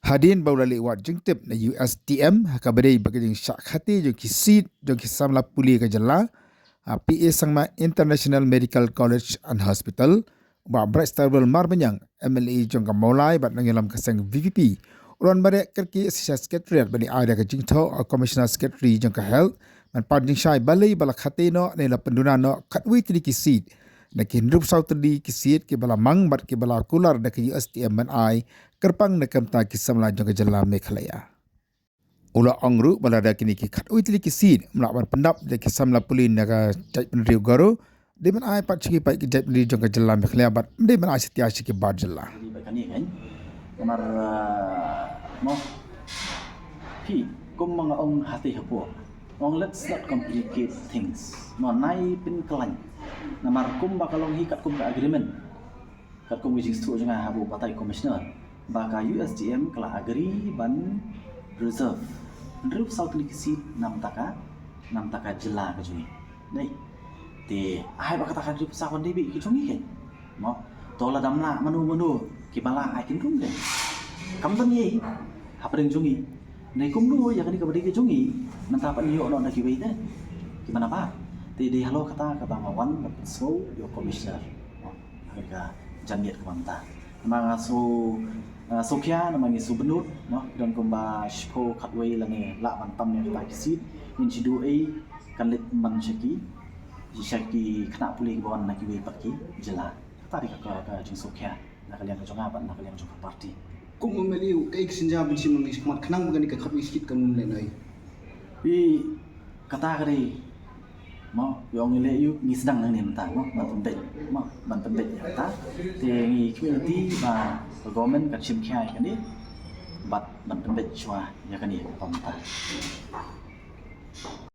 Hadin baula lewat jengtip na USTM hakabadai bagi jeng syak hati jeng kisit jeng kisamla puli ke jela PA sangma International Medical College and Hospital ba Bristol Marbanyang MLA jeng kamolai bat nangilam kasang VVP ulan barek kerki asisya sekretariat bani ada ke jengtau Commissioner Secretary jeng ke health man pading syai balai balak hati no nila penduna no katwi tidi kisit na kinrup sau tadi kisit ke bala mang bat ke bala kular da ke USTM man ai kerpang na kamta kisamla jong ke jela Meghalaya. Ula angru bala da kini ki katwi tidi kisit melawan pendap da kisamla pulin na ka jai peneriu garo di man ai pat ciki pat ke jai peneriu jong ke jela Meghalaya bat di man ai setia ciki bar jela. Kani kan kamar mo pi kum mga ong hati hapo. Let's not complicate things. Mo nai pin kelan. Namar kum bakalong hikat kum ka agreement. Kat kum wijing stu janga habu batai commissioner. Baka USDM kala agree ban reserve. Reserve South Likisi nam taka jela ka jui. Dai. Te ai baka taka reserve sa kon debi ki jungi kan. Mo tola damla manu ki bala ai kin kum dai. Kam ban ye hapadeng jungi. Nei kum nu ya kani ka badi ki jungi. Nantapan niyo no na kiway na. Gimana pa? Di halo kata mawan so yo commissioner. Harga jamiat kumanta. Mga so kya namang isu benut no dan kumba shpo katway lani la mantam ni kita kisit injidu kalit man shaki kena puli bawan na kiway paki jela. Tadi ka jing so kya na kalian ka jonga ban na kalian jonga party. Kung umeliu kay sinja binsi mang ismat kanang magani ka kapis kit kanun lenay. Pi kata kari mo yung ile yu ni sedang nang ni mentang mo ban pembet ya ta te ngi community ba government ka chim khai kan ni bat ban pembet chwa ya kan ni pamta